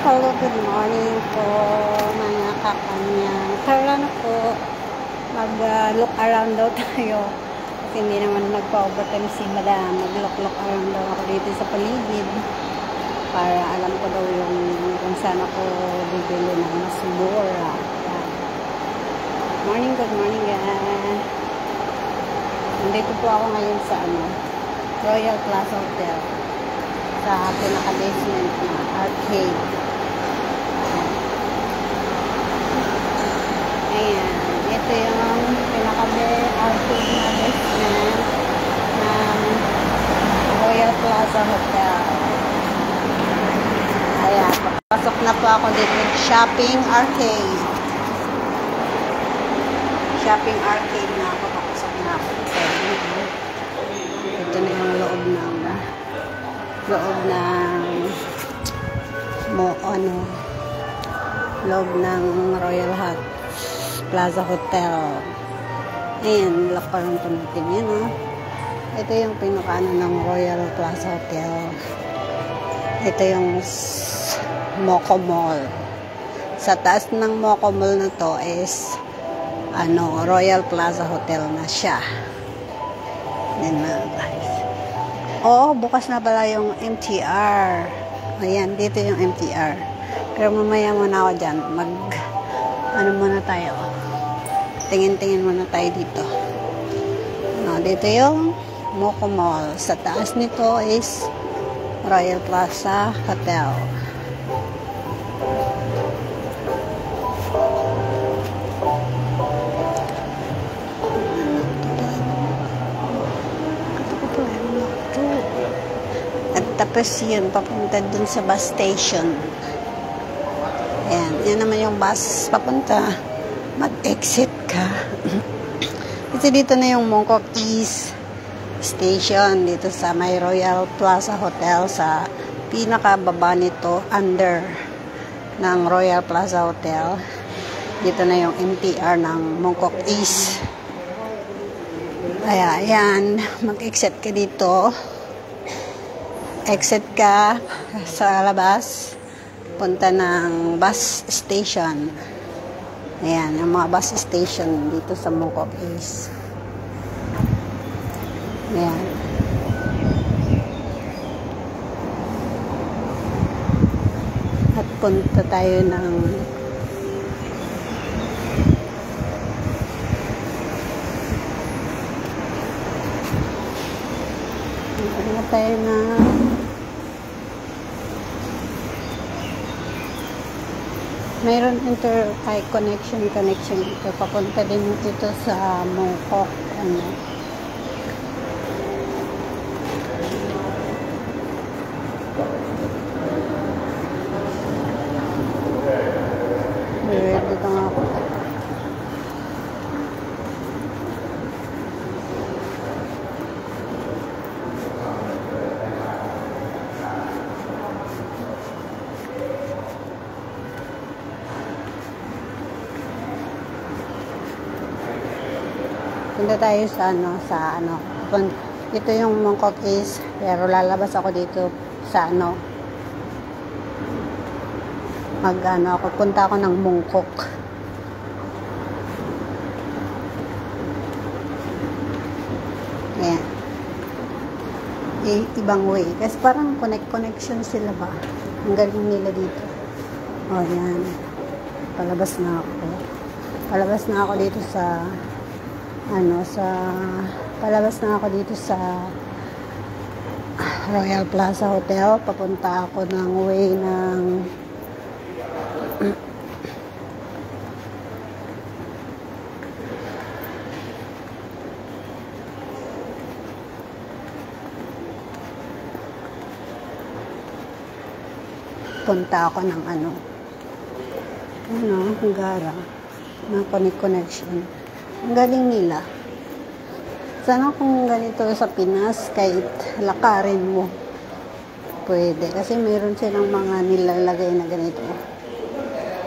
Hello, good morning po mga kakanyang. Tara na po, mag-look around daw tayo. Kasi hindi naman nagpa-overtime si madam. Mag-look around daw ako dito sa paligid. Para alam ko daw yung kung saan ako bibili ng mas mura. Good morning guys. Nandito po ako ngayon sa Royal Plaza Hotel. Sa pinaka-basement na arcade. Ayan, ito yung pinaka-arcade na basement ng Royal Plaza Hotel. Ayan, papasok na po ako dito. Shopping arcade. Shopping arcade na ako. Papasok na ako. Ito na yung loob ng Royal Plaza Hotel. Ayan, lakaran po natin yan, Ito yung pinakaano ng Royal Plaza Hotel. Ito yung Moco Mall. Sa taas ng Moco Mall na to is Royal Plaza Hotel na siya. Yan na, guys. Oo, bukas na pala yung MTR. Ayan, dito yung MTR. Pero mamaya muna ako dyan. Muna tayo. Tingin-tingin muna tayo dito. Dito yung Moco Mall. Sa taas nito is Royal Plaza Hotel. Tapos yun, papunta dun sa bus station. Ayan, yan naman yung bus papunta. Mag-exit ka. Kasi dito na yung Mongkok East Station. Dito sa may Royal Plaza Hotel. Sa pinakababa nito, under ng Royal Plaza Hotel. Dito na yung MTR ng Mongkok East. Ayan, mag-exit ka dito. Exit ka sa labas, punta ng bus station. Ayan, yung mga bus station dito sa Mongkok East. Ayan. At punta tayo ng mayroon connection dito. Papunta din dito sa Mongkok. Dito nga ako. Punta tayo sa ito yung Mongkok East, pero lalabas ako dito sa punta ako ng Mongkok. Ayan. Ibang way. Kasi parang connection sila ba? Ang galing nila dito. Ayan. Palabas na ako dito sa Royal Plaza Hotel. Papunta ako ng way ng Gara na connection. Ang galing nila. Sana kung ganito sa Pinas, kahit lakarin mo, pwede. Kasi mayroon silang mga nilalagay na ganito.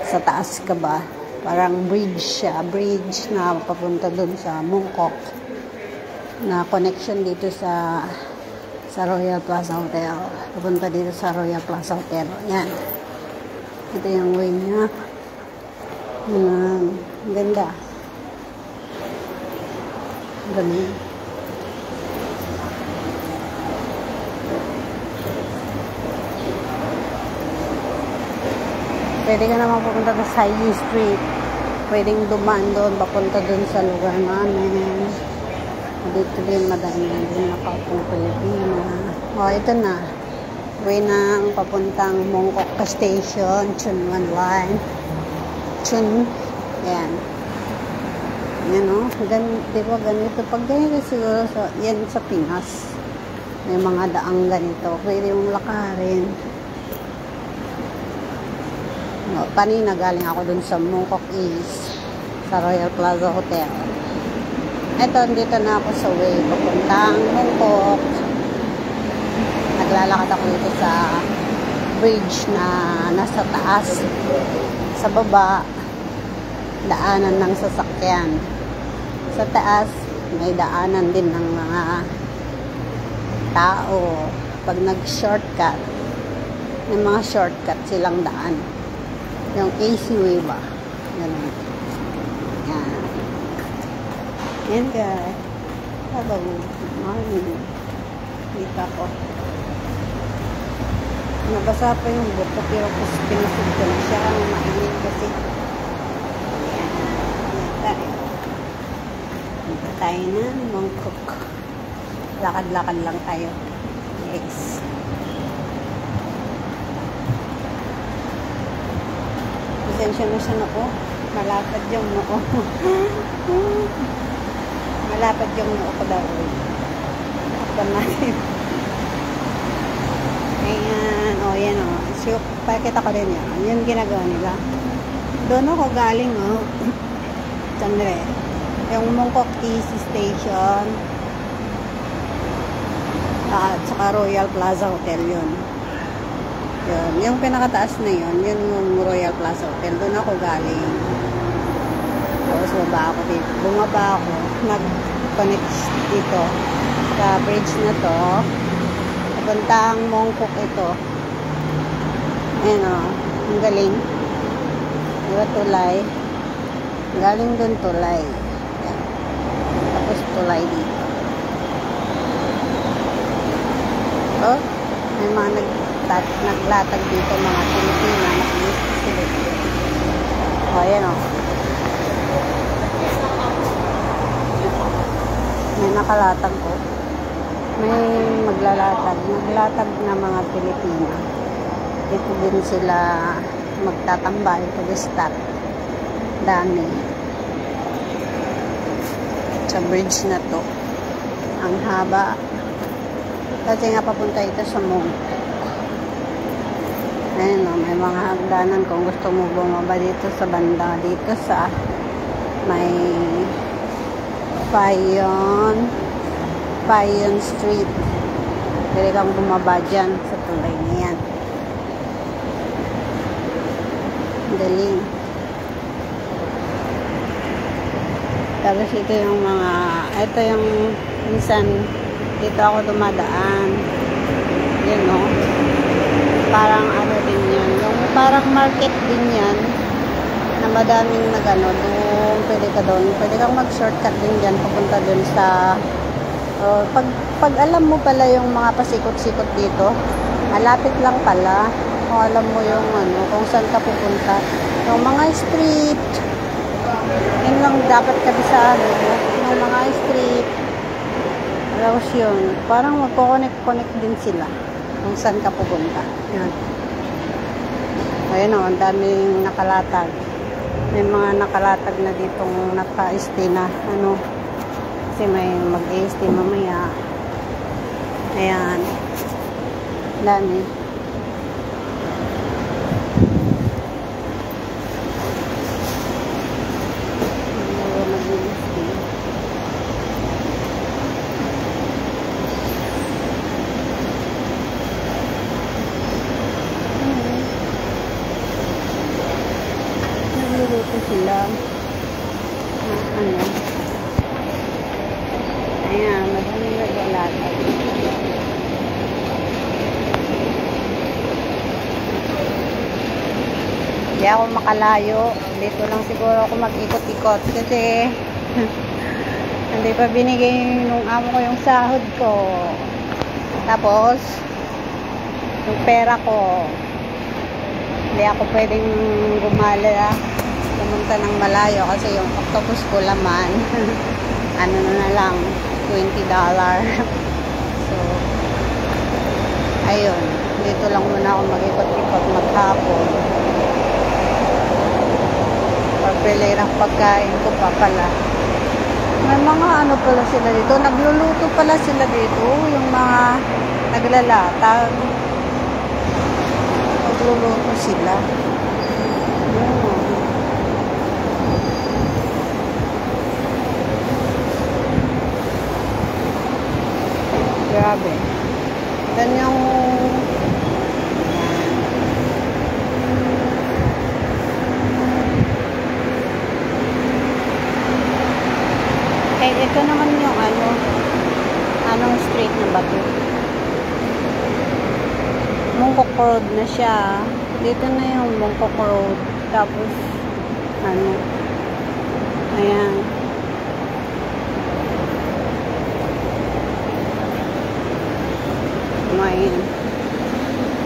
Sa taas ka ba? Parang bridge siya. Bridge na papunta dun sa Mongkok. Na connection dito sa Royal Plaza Hotel. Papunta dito sa Royal Plaza Hotel. Yan. Ito yung way niya. Ganda. Ganun. Pwede ka naman pupunta sa High Street. Pwedeng dumaan doon, papunta doon sa lugar namin. Dito din, madami din nakaupong Pilipina. O, ito na. Way ng papuntang Mongkok Station, Chunwan Line. Chun. Ayan. Yan o. Diba ganito? Pag ganito siguro, yan sa Pinas. May mga daang ganito. Pwede yung lakarin. Kanina galing ako dun sa Mongkok East sa Royal Plaza Hotel. Ito, dito na ako sa way papuntang Mongkok. Naglalakad ako dito sa bridge na nasa taas. Sa baba, daanan ng sasakyan. Sa taas, may daanan din ng mga tao. Pag nag-shortcut, may mga shortcut silang daan. Yung AC way ba? Ganun. Yan. Yan guys. Hello. Good morning. Dito ko. Nabasa pa yung buto pero pinusog ko na siya. Mainit kasi. Yan. Dito tayo na. Mongkok. Lakad-lakad lang tayo. Yes. Pasensya na siya noo. Malapad yung noo. Malapad yung noo ko daw. Takpan natin. Ayan. O, yan o. So, pakita ko din yan. Yan ginagawa nila. Doon ako galing o. Sandre. Yung Mongkok East Station. At saka Royal Plaza Hotel yun. Yun. Yung pinakataas na yun, yun yung Royal Plaza Hotel. Doon ako galing. Tapos bumaba ako. Nag-connect dito sa bridge na to. Papuntang Mongkok ito. Ayan o. Ang galing. Diba tulay? Galing doon tulay. Ayan. Tapos tulay dito. So, may mga naglatag dito mga Pilipina. Nakilis sila. O, ayan o. May nakalatag ko. May maglalatag. Naglatag na mga Pilipina. Dito din sila magtatambay to the start. Dami. Sa bridge na to. Ang haba. Kasi nga papunta ito sa Mongkok. Ayan o, may mga hagdanan kung gusto mo bumaba dito sa banda. Dito sa may Payon Street. Pwede kang bumaba dyan sa tulay na yan. Galing. Tapos ito yung mga, ito yung minsan dito ako dumadaan. Yan o. Parang ano din yan. Yung parang market din yan na madaming nagano. Doon, pwede ka doon. Pwede kang mag-shortcut din dyan. Papunta doon sa pag alam mo pala yung mga pasikot-sikot dito, malapit lang pala. Kung alam mo yung ano, kung saan ka pupunta. Yung mga street, yun lang dapat kabisaan. Yung mga street, tapos yun, parang magko-connect din sila kung saan ka pupunta. Yan. Ayun o, ang daming nakalatag. May mga nakalatag na ditong naka-stay na ano, kasi may mag-stay mamaya. Ayan. Dami. Nagluluto sila. Ano? Ayan, madaming naglalakad. Hindi ako makalayo. Dito lang siguro ako mag-ikot-ikot kasi hindi pa binigay nung amo ko yung sahod ko. Tapos, yung pera ko, hindi ako pwedeng pumunta ng malayo kasi yung octopus ko laman, ano na lang, $20. So, ayun. Dito lang muna ako mag-ikot-ikot maghapon. Pagpili ng pagkain ko pa pala. May mga ano pala sila dito. Nagluluto pala sila dito. Yung mga naglalatag. Nagluluto sila. Grabe. Dan yung ito naman yung anong street na ba ito? Mongkok Road na siya. Dito na yung Mongkok Road. Tapos, ayan. Ayan.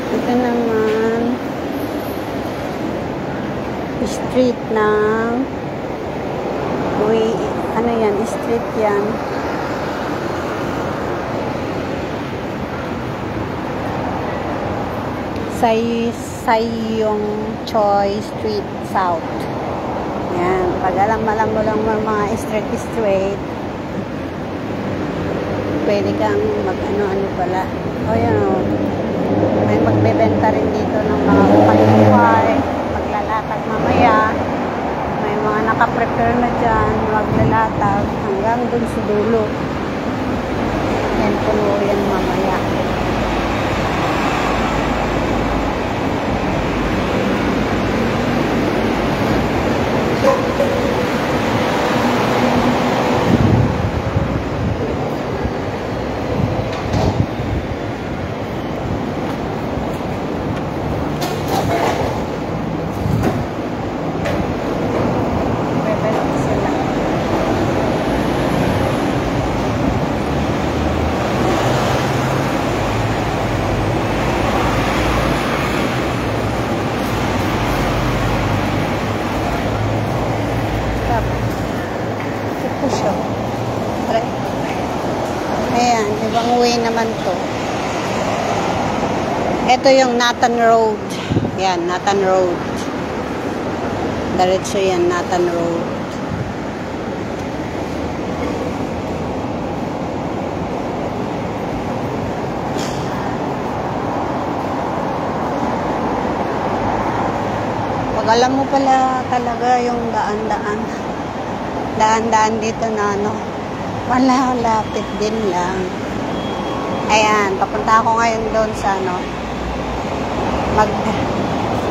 Ito naman, street ng street yan. Sayong Choi Street South. Yan. Pag alam mo lang mga straight, pwede kang mag-ano pala. O yan o. May magbebenta rin dito ng mga ukay-ukay. Maglalatag mamaya. May mga nakaprepare na dyan. Maglalatag hanggang dun sa dulo. Yan puno yan mamaya. Ayan, ibang way naman to. Ito yung Nathan Road. Yan, Nathan Road. Diretso yan, Nathan Road. Pag alam mo pala talaga yung daan-daan dito na wala, lapit din lang. Ayan, papunta ako ngayon doon sa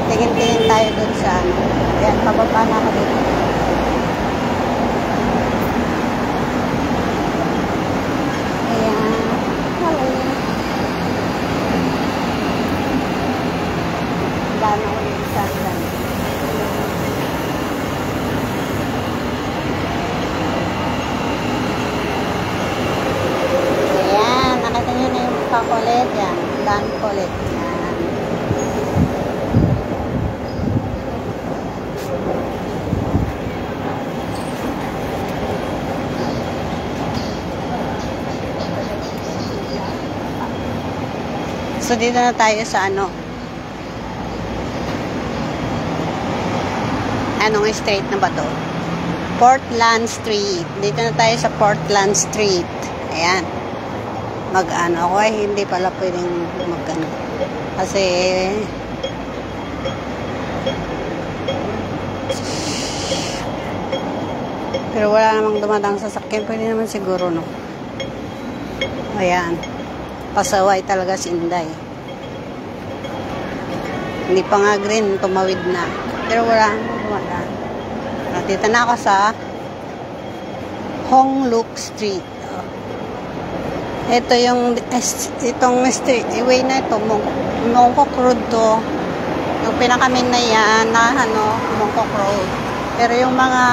tingin-tingin tayo doon sa ayan, pababa na ako dito. Ayan. Hello. Daan ako dito sa akin. Kulit yan, dan kulit yan. So dito na tayo sa anong street na ba to? Portland Street. Dito na tayo sa Portland Street. Ayan. Ako ay hindi pala pwedeng kasi pero wala namang dumadang sasakyan, pwede naman siguro ayan, pasaway talaga si Inday, hindi pa nga green, tumawid na pero wala namang dumadang. Dito na ako sa Hong Luk Street. Ito itong street way na ito, Mongkok Road to. Yung pinakamin na yan, na Mongkok Road. Pero yung mga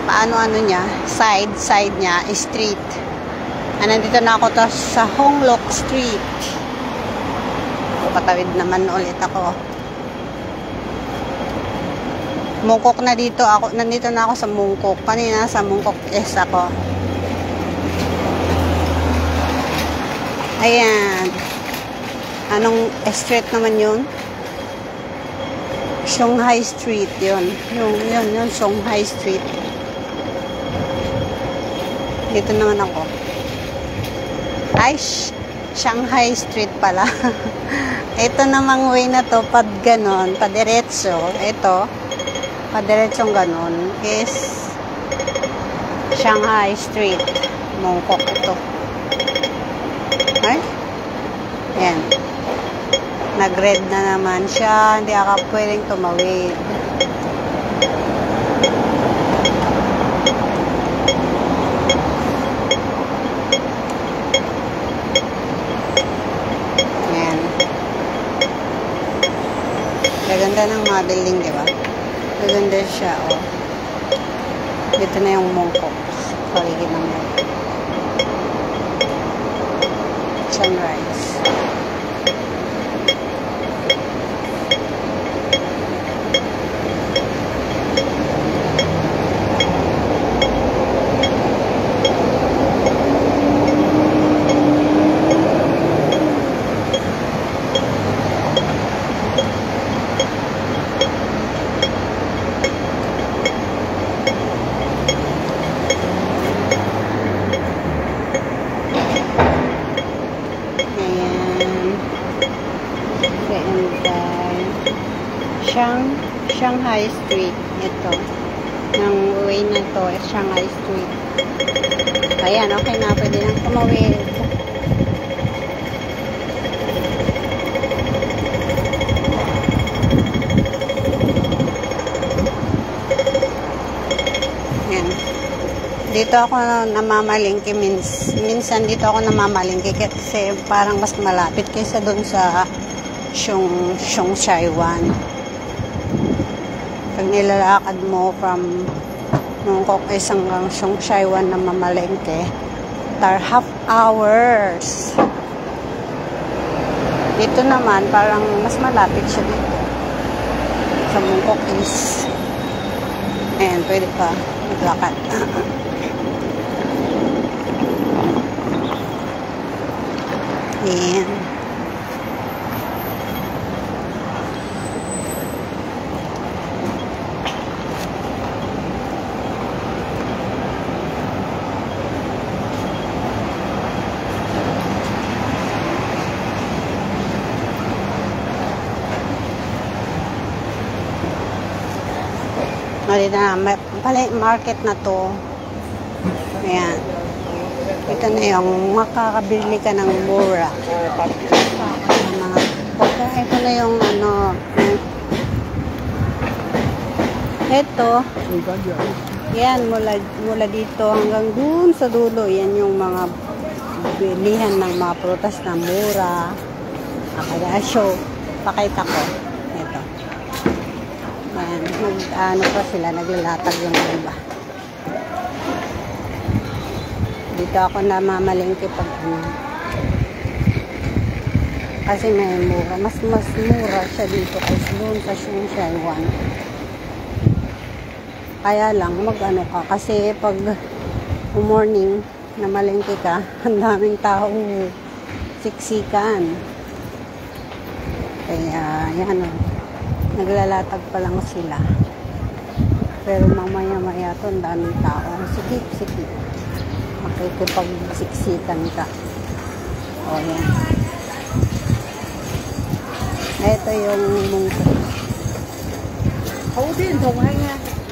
paano-ano niya, side niya, street. Nandito na ako sa Honglok Street. Patawid naman ulit ako. Mongkok na dito ako. Nandito na ako sa Mongkok. Kanina sa Mongkok ako. Ayan. Anong street naman yun? Shanghai Street yun. Yun, Shanghai Street. Dito naman ako. Ay, Shanghai Street pala. Ito namang way na to, pag ganon, padiretso, ito, padiretsong ganon, is Shanghai Street. Mongkok ito. Ay? Yan. Nag-red na naman siya, hindi ako pwedeng tumawid. Ganda ng mga building, di ba? Ganda siya, oh. Dito na yung Mongkok. Paligid ng Mongkok. Sunrise. Shanghai Street. Ito. Ng way na to, Shanghai Street. Ayan, okay na. Pwede nang tumawid. Ayan. Dito ako namamalingki. Minsan dito ako namamalingki kasi parang mas malapit kaysa dun sa Shanghaiwan. Pag nilalakad mo from Mongkok hanggang Shanghaiwan na mamalengke, half hours. Dito naman, parang mas malapit siya dito. Sa Mongkok is, ayan, pwede pa maglakad. Ayan. Dito na, market na to. Ayan. Ito na yung makakabili ka ng mura. Ito na yung ito. Yan, mula dito hanggang dun sa dulo. Yan yung mga bilihan ng mga prutas na mura. Kaya show. Pakita ko. Ito. Ayan, pa sila, naglalatag yung iba. Dito ako namamalingki pag kasi may mura. Mas mura siya dito kaysa doon sa Shanghaiwan. Kaya lang, ka. Kasi pag morning, namalingki ka, ang daming taong siksikan. Kaya, yan o. Naglalatag pa lang sila. Pero mamaya-maya to, ang daming tao. Sikip-sikip. Makikipag-siksikan ka. O, yan. Ito yung Mongkok.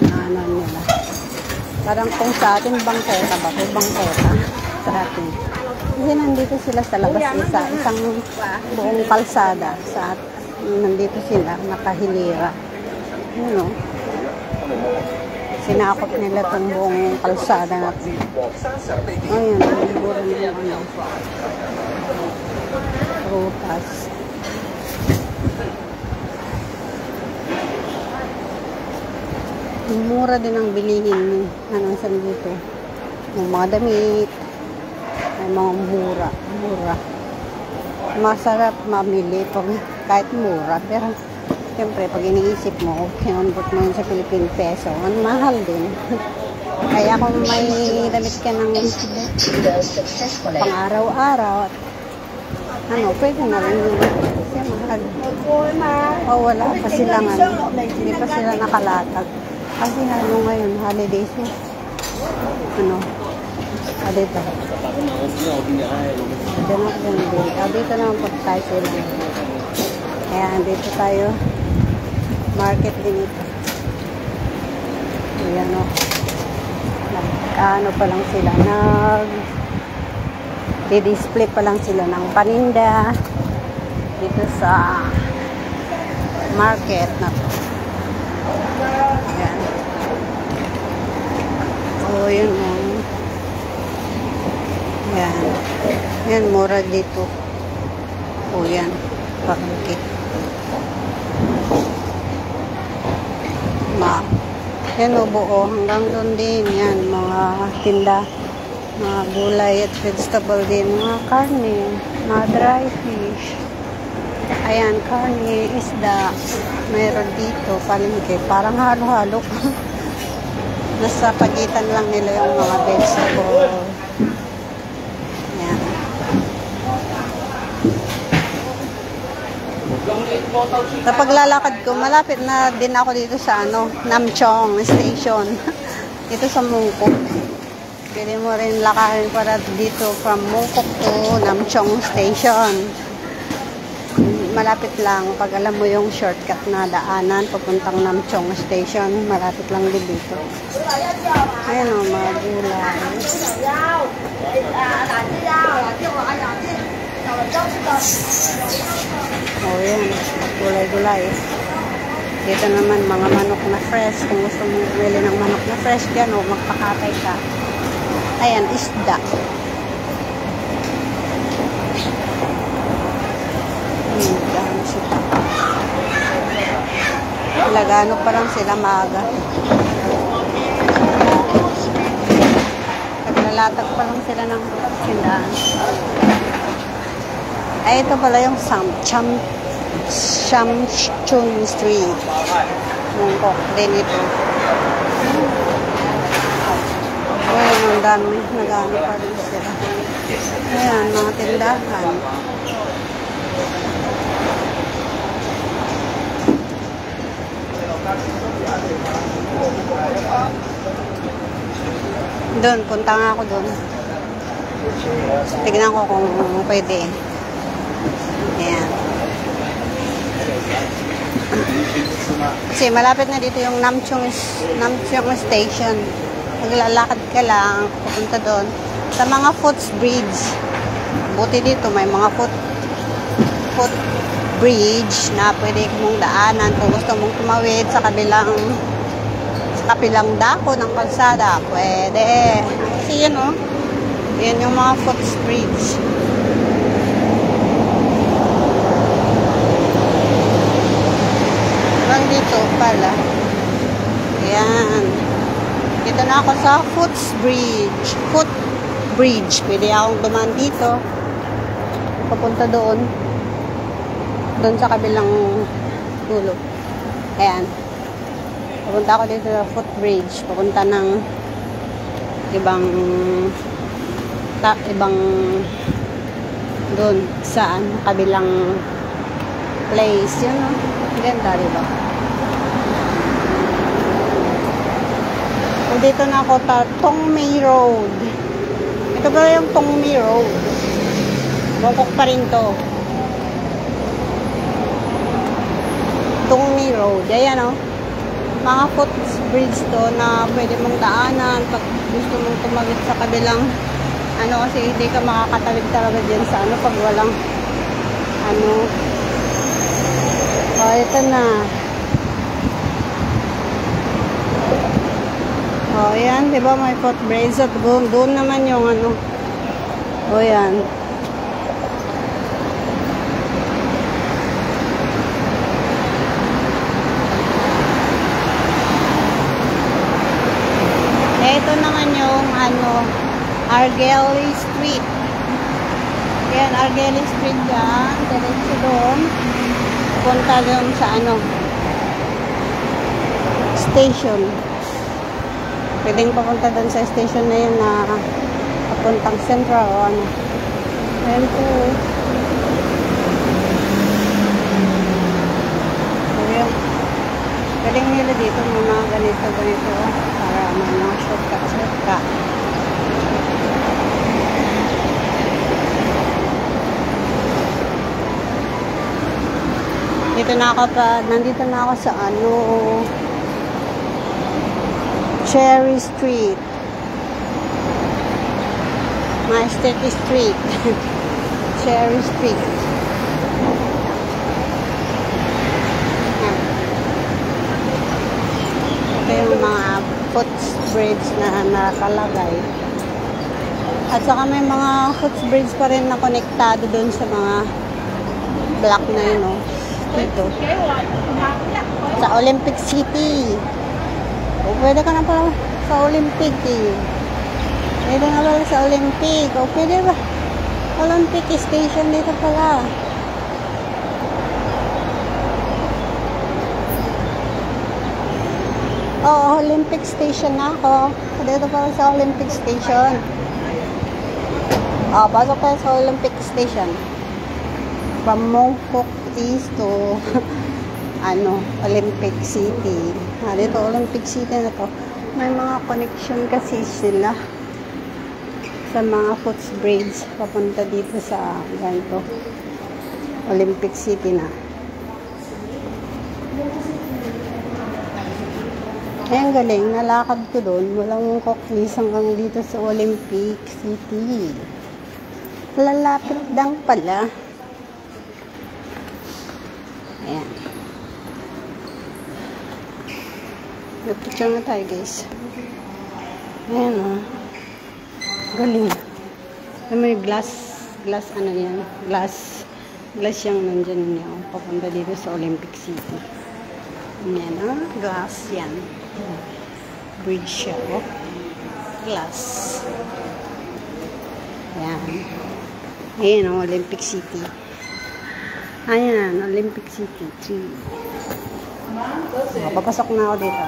Ano nila. Parang kung sa atin, bangketa ba? Kung bangketa sa atin. Kasi nandito sila sa labas isang buong kalsada sa atin. Nandito sila, nakahilira. Yun o. Sinakop nila itong buong kalsada natin. Ayun, siguro na yung rutas. Mura din ang bilihin. Ano sa dito? Yung mga damit. Ay mga mura. Mura. Masarap mamili pag kahit mura. Pero, siyempre, pag iniisip mo, kinonvert mo yun sa Philippine peso, ang mahal din. Kaya kung may damit ka ng pang-araw-araw, ano, pwede na rin yun. Kasi mahal. O, wala pa silang ano. Hindi pa sila nakalatag. Kasi ano ngayon, holidays mo. Ano? Dito. Dito naman po tayo sila. Kaya dito tayo. Market din ito. Ayan o. Ano pa lang sila. Di-display pa lang sila ng paninda. Dito sa market na to. Ayan. So, yun o. Yan. Yan, mura dito. O, yan. Pangkit. Yan o, buo. Hanggang doon din. Yan, mga tinda. Mga gulay at vegetable din. Mga karne. Mga dry fish. Ayan, karne, isda. Mayroon dito. Palengke. Parang halo-halo. Nasa pagitan lang nila yung mga vegetable. Kapag lalakad ko, malapit na din ako dito sa Namchong Station. Dito sa Mungkok. Pwede mo rin lakarin para dito from Mungkok to Namchong Station. Malapit lang. Pag alam mo yung shortcut na daanan, papuntang Namchong Station, malapit lang din dito. Ayan o, mga gulay. Oh, yan. Gulay-gulay. Dito naman, mga manok na fresh. Kung gusto mo bumili ng manok na fresh dyan, o magpakatay ka. Ayan, isda. Dami sila. Lagano pa lang sila maaga. Naglalatag pa lang sila ng sindaan. Ay, ito pala yung Shamchun Street. Mungkok din ito. Ayan, ang dami. Nag-ano pa rin sila. Ayan, mga tindahan. Doon, punta nga ako doon. Tignan ko kung pwede. Ayan. Kasi malapit na dito yung Namchong Station. Maglalakad ka lang, pupunta doon. Sa mga footbridge. Buti dito, may mga footbridge na pwede mong daanan kung gusto mong tumawid sa kabilang dako ng kalsada. Pwede. Kasi yun, yan yung mga footbridge. Dito pala. Ayan. Dito na ako sa footbridge. Pwede akong dumaan dito. Papunta doon. Doon sa kabilang dulo. Ayan. Papunta ako dito sa footbridge. Papunta ng ibang doon sa kabilang place. Yun o. Ganda, diba? Dito na ako Tongmei Road. Ito ba yung Tongmei Road? Mungkok pa rin to. Tongmei Road. Ayan o. Mga footbridge to na pwede mong daanan pag gusto mong tumawid sa kabilang kasi hindi ka makakatawid talaga dyan sa pag walang ito na. Ayan, diba may footbridge at doon naman yung yan. Argeli Street. Ayan, Argeli Street dyan. Diretso doon. Punta doon sa ano, station. Pwedeng papunta doon sa station na yun na papuntang Central o ano. Ayan po. Galing nila dito mga ganito para may mga shortcut. Nandito na ako sa ano, Cherry Street, Maestek Street. Cherry Street. Ito yung mga footbridge na nakalagay. At saka may mga footbridge pa rin na konektado doon sa mga block na yun, no? Dito. Sa Olympic City. O, pwede ka na pala sa Olympic eh. Pwede na pala sa Olympic. O, pwede ba? Olympic Station dito pala. Oo, Olympic Station na ako. Dito pala sa Olympic Station. O, pasok tayo sa Olympic Station. From Mongkok East to ano, Olympic City. Dito Olympic City na to. May mga connection kasi sila sa mga footbridge papunta dito sa ganito Olympic City na. Ayan, galing. Nalakad ko doon. Walang koklis hanggang dito sa Olympic City. Lalapit lang pala. Ayan. Nagpicture na tayo, guys. Ayan, oh. Galing. May glass ano yan. Glass yung nandyan niya. Papunta dito sa Olympic City. Ayan, oh. Glass yan. Bridge siya, oh. Glass. Ayan. Ayan, oh. Olympic City. Ayan, Olympic City 3. Papasok na ako dito.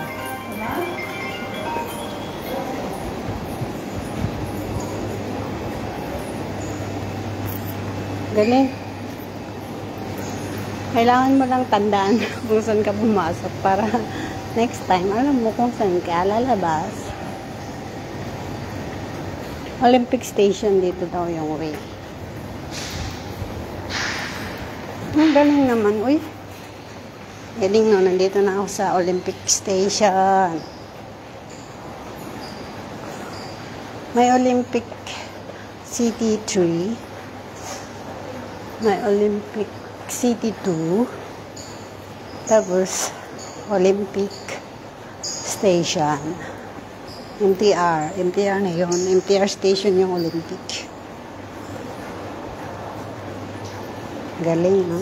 Galing. Kailangan mo lang tandaan kung saan ka pumasok para next time, alam mo kung saan ka lalabas. Olympic Station dito daw yung way. Ang galing naman, uy. Galing, no, nandito na ako sa Olympic Station. May Olympic City 3. May Olympic City 2. Tapos, Olympic Station. MTR. MTR na yun. MTR Station yung Olympic. Galing, no?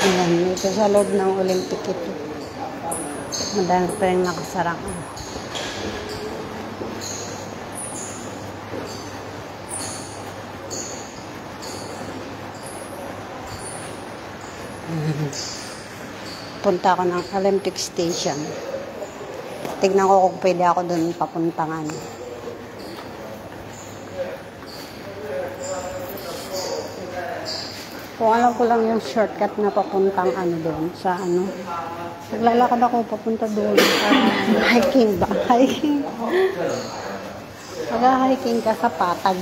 Ayan, ito sa loob ng Olympic ito. Madami pa rin nakasarang. Punta ako ng Olympic Station. Tignan ko kung pwede ako doon papuntangan. Kung alam ko lang yung shortcut na papuntang ano doon, sa ano. Naglalakad ako papunta doon. Hiking ba? Hiking. Mag-hiking ka sa Patag.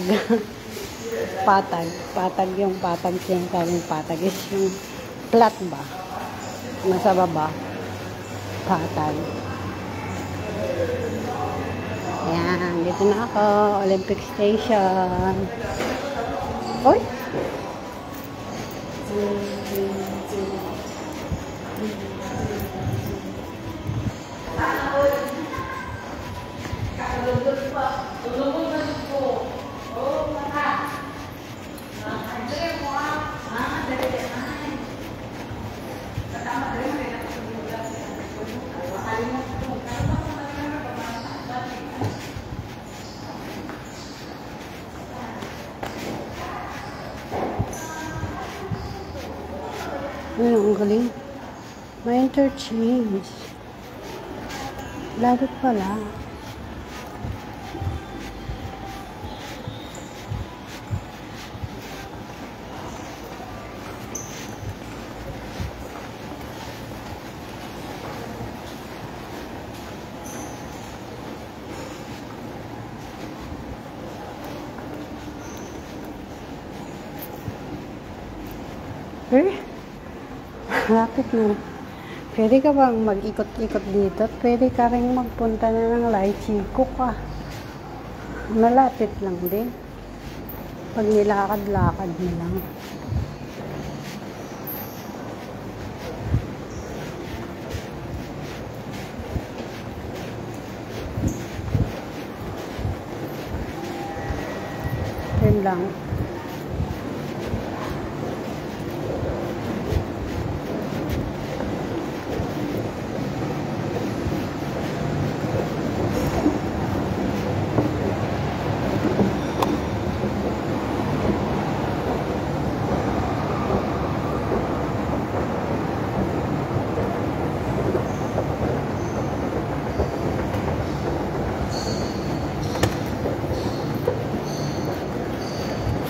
Patag. Patag yung Patag. Yung Patag is yung flat ba? Nasa baba. Patag. Ayan, dito na ako. Olympic Station. Uy! Ano, ang galing. May interchange. Lapit pala. Lapit na. Pwede ka bang mag-ikot-ikot dito? Pwede ka rin magpunta na ng Lai Chico ka. Malapit lang din. Pag nilakad-lakad mo lang. Yun lang.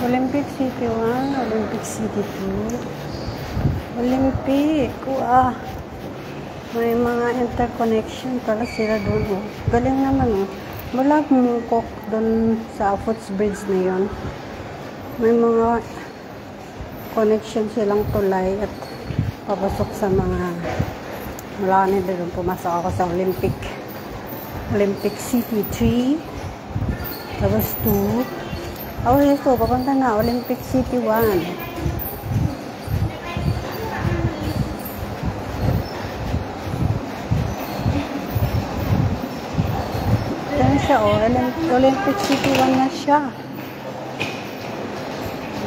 Olympic City 1, Olympic City 2. Olympic. May mga interconnection pala sila doon. Oh. Galing naman oh. Mula Mungkok doon sa Footsbridge na yon. May mga connection silang tulay at papasok sa mga mula nila doon. Pumasok ako sa Olympic City 3. Tapos 2. Ito, papunta na, Olympic City 1. Yan siya, Olympic City 1 na siya.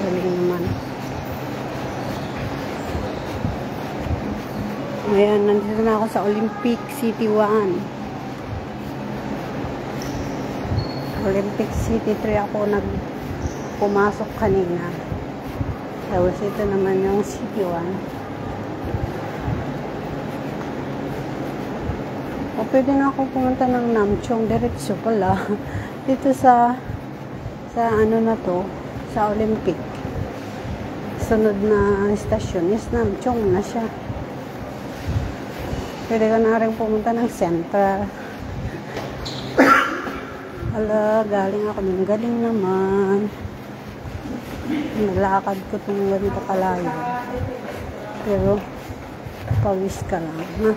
Galing naman. Ayan, nandito na ako sa Olympic City 1. Olympic City 3 ako pumasok kanina. Tapos ito naman yung City 1. O pwede na ako pumunta ng Namchong. Diretso pala. Dito sa ano na to, sa Olympic. Sunod na stasyon is Namchong na siya. Pwede ka na rin pumunta ng Central. Ala, galing ako ng galing naman. Nalakad ko itong ganito kalayo. Pero, pawis ka lang, ha?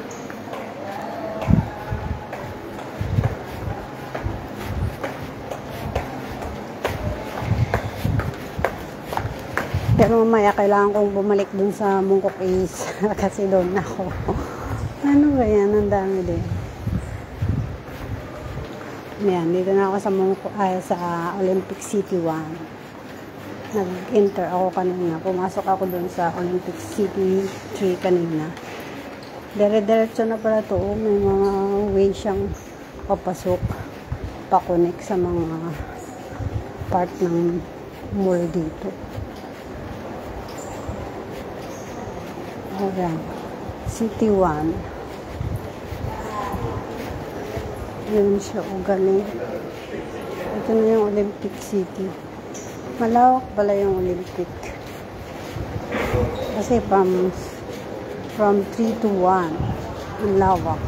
Pero mamaya, kailangan kong bumalik dun sa Mungkok East. Kasi doon ako. Ano ba yan? Ang dami din. Ayan, dito na ako sa Olympic City 1. Nag-enter ako kanina. Pumasok ako dun sa Olympic City 3 kanina. Dire-diretso na pala to. May mga way siyang papasok, pakunik sa mga part ng mall dito. Ayan, City 1. Yun siya, galing. Ito na yung Olympic City. Malawak pala yung Olympic. Kasi from 3 to 1. Ang lawak.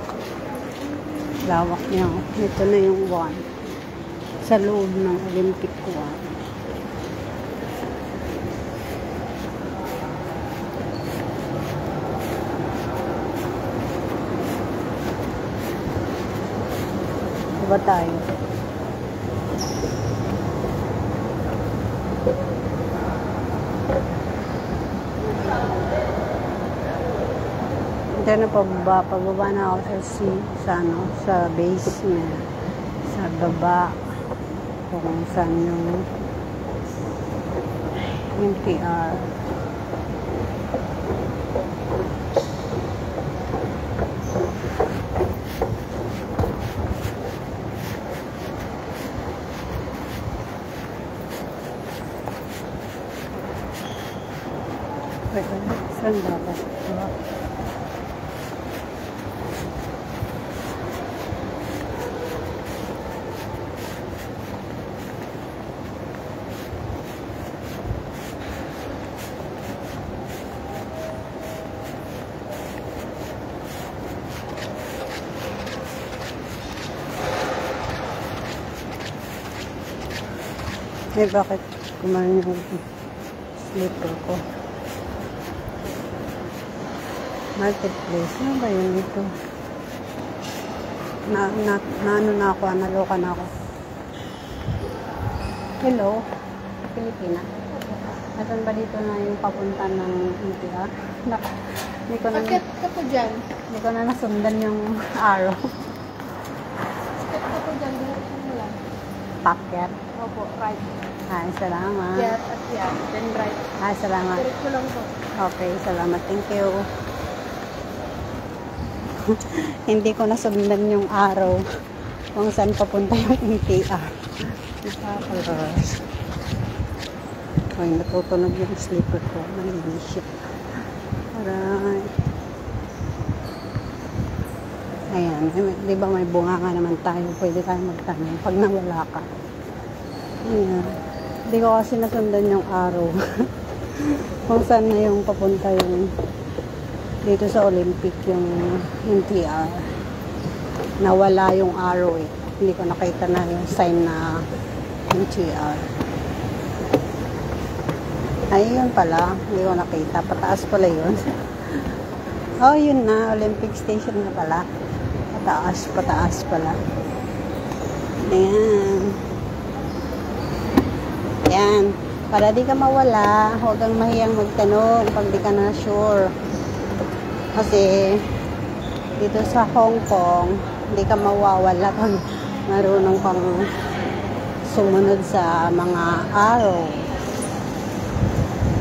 Lawak niya. Ito na yung 1. Sa loob ng Olympic 1. Ba tayo? Ito na pababa na ako sa basement, sa baba, kung saan yung MTR. Saan dapat? Bakit kumain yung slipper ko? Marketplace. Ano ba yun ito? Ano na ako? Naloka na ako. Hello? Pilipina? Nasaan ba dito na yung papunta ng MTR? Hindi ko na... Bakit ka po dyan? Hindi ko na nasundan yung arrow. Bakit ka po dyan? Direksyon mo lang. Packet. Opo, right. Ay, salamat. Yes, at yan. Then right. Ay, salamat. Direksyon lang po. Okay, salamat. Thank you. Hindi ko nasundan yung araw kung saan papunta yung MTR. Nakakalas. Ay, natutunog yung slipper ko. Malinis siya. Aray. Ayan. Di ba may bunga nga naman tayo? Pwede tayo magtanong pag nawala ka. Ayan. Hindi ko kasi nasundan yung araw. Kung saan na yung papunta yung dito sa Olympic yung MTR. Nawala yung arrow eh. Hindi ko nakita na yung sign na MTR. Ay, yun pala. Hindi ko nakita. Pataas pala yun. Oh, yun na. Olympic Station na pala. Pataas pala. Ayan. Ayan. Para di ka mawala, huwag kang mahiyang magtanong pag di ka na sure. Kasi dito sa Hong Kong, hindi ka mawawala pag marunong kang sumunod sa mga arrow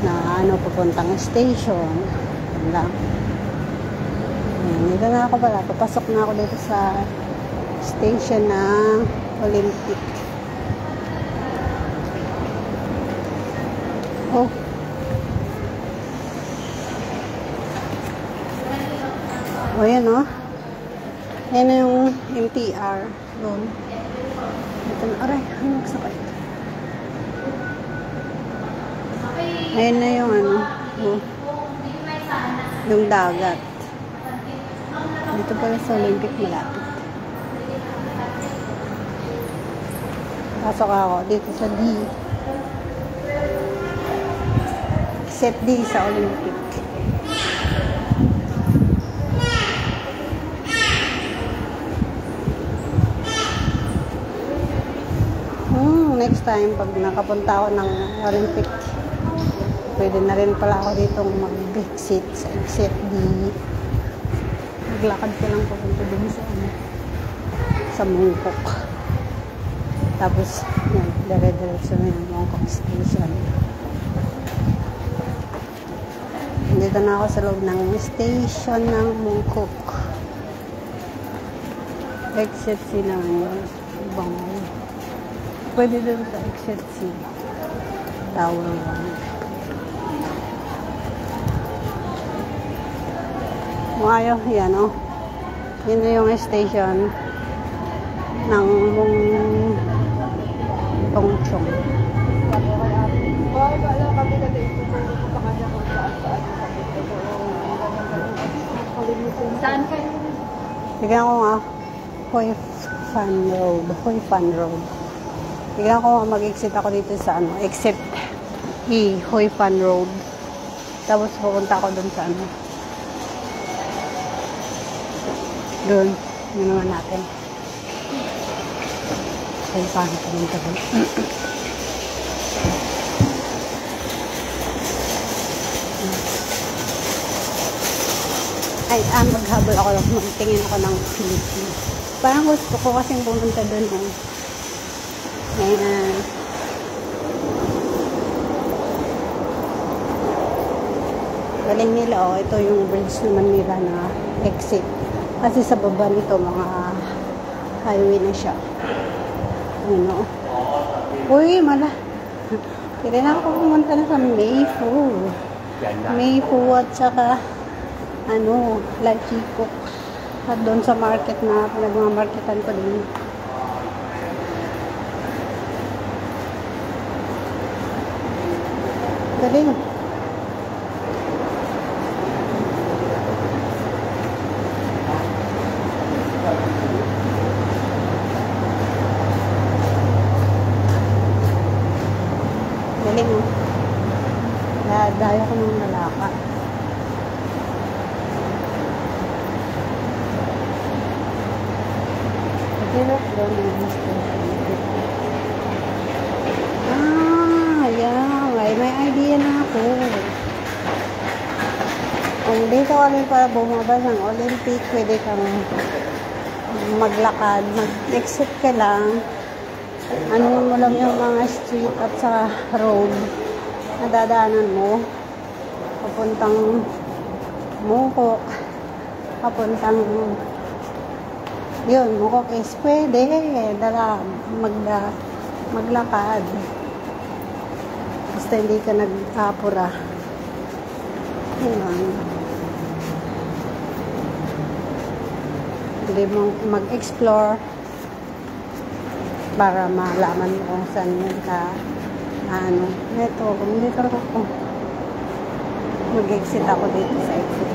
na papuntang station. Lang. Dito na ako pala. Papasok na ako dito sa station na Olympic. Oh. O, yan o. Yan na yung MTR. Doon. Ito na. Aray, ay nagsakay. Ayan na yung yung dagat. Dito pala sa Olympic malapit. Pasok ako dito sa D. Set D sa Olympic. Next time, pag nakapunta ako ng Olympic, pwede na rin pala ako dito mag-exit sa exit D. Maglakad ko lang papunta din sa Mongkok. Tapos, yan, dire-diretso na yung Mongkok Station. Dito na ako sa loob ng station ng Mongkok. Exit C naman yun. Ibang pwede doon sa exit C. Tower 1. Maayo, yan o. Yan na yung station ng Tongchong. Saan kayo? Tignan ko nga. Hoi Fan Road. Tignan ko nga mag-exit ako dito sa exit E, Hoi Fan Road. Tapos pupunta ako dun sa doon. Yun naman natin. Hoi Fan pupunta dun. Ay, maghabol ako. Magtingin ako ng Philippines. Parang gusto ko kasing pumunta doon. Ayan. Galing nila, oh. Ito yung bridge naman nila na exit. Kasi sa baba nito, mga highway na siya. Ano? Uy, mala. Pwede na ako pumunta na sa Mayfu. Mayfu at saka La Chico. At doon sa market na pinagmamarketan ko din. Galing. Galing, oh. Daya ko ng lalaka. Yeah. May idea na ako. Kung dito kami para bumaba ng Olympic, pwede kang maglakad. Mag-exit ka lang. Ano mo lang yung mga street at sa road na dadaanan mo. Papuntang Mukok. Papuntang yun, Mukok is pwede. Maglakad. Basta hindi ka nag-apura. Yun. Hindi mo mag-explore para malaman mo kung saan yun ka Ito, dito ako mag-exit ako dito sa exit.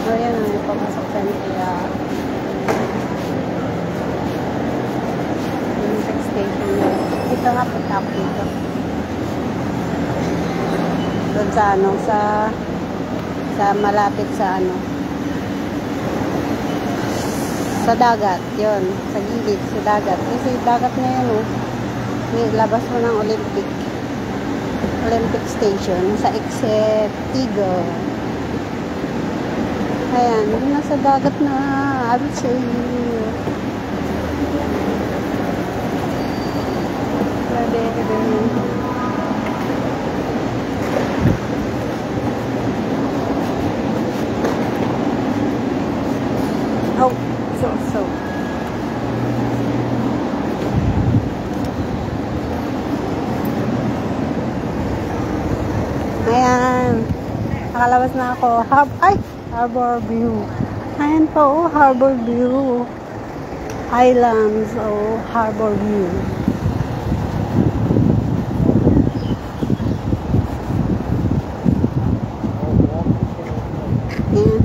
So, yan ang ipapasok sa nila. Yung next station yun. Ito nga po top dito. Doon sa malapit sa sa dagat, yun, sa gilid, sa dagat. Kasi dagat na yun, oh. Labas mo ng Olympic Station, sa exit Eagle. Ayan, yun na sa dagat na. I will show you. Oh, so. Ayan. Nakalabas na ako. Harbor View. Ayan po, oh, Harbor View. Islands, oh, Harbor View. Ayan.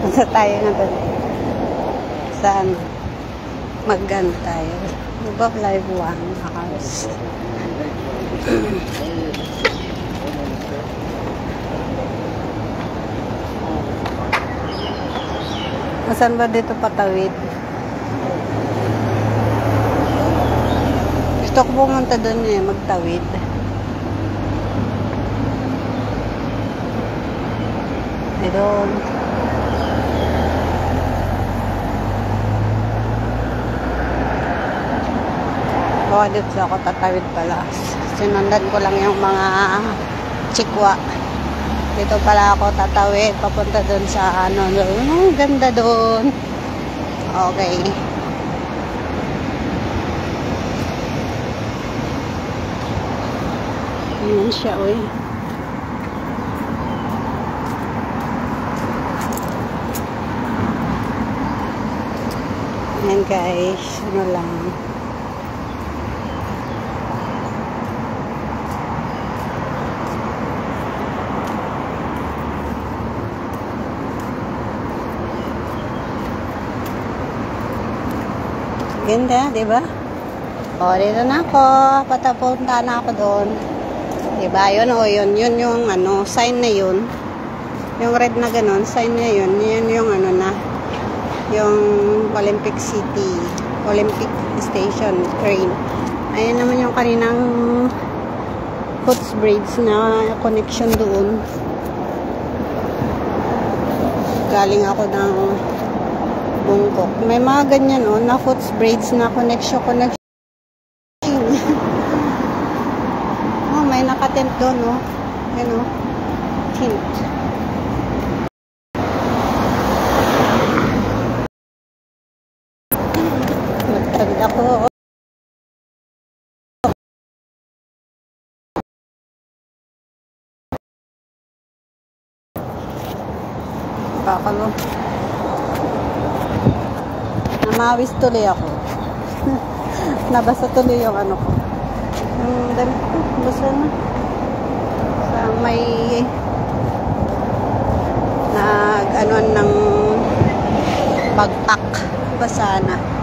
Basta tayo na doon. Saan? Mag-gun tayo. Mag-live 1 hours. Saan ba dito patawid? Gusto ko pumunta doon magtawid. I don't. Baka dito ako tatawid pala. Sinundan ko lang yung mga chikwa. Dito pala ako tatawid. Papunta dun sa doon. Ganda dun. Okay. Ayan siya, uy. Ayan guys. Lang. Ganda, diba? O, dito na ako. Patapunta na ako doon. Diba? Yun, o, yun yung sign na yun. Yung red na ganun, sign na yun. Yun yung na yung Olympic City, Olympic Station train. Ayan naman yung kaninang Footsbridge na connection doon. Galing ako ng Bungkok. May mga ganyan na Footsbridge na connection. May nakatent doon, Ayan, tent. Magtag ako. Kakalo. Namawis tuloy ako. Nabasa tuloy yung ano ko. Dami ko. Basa na. Sa may nag-anuan ng bagpak. Basa na.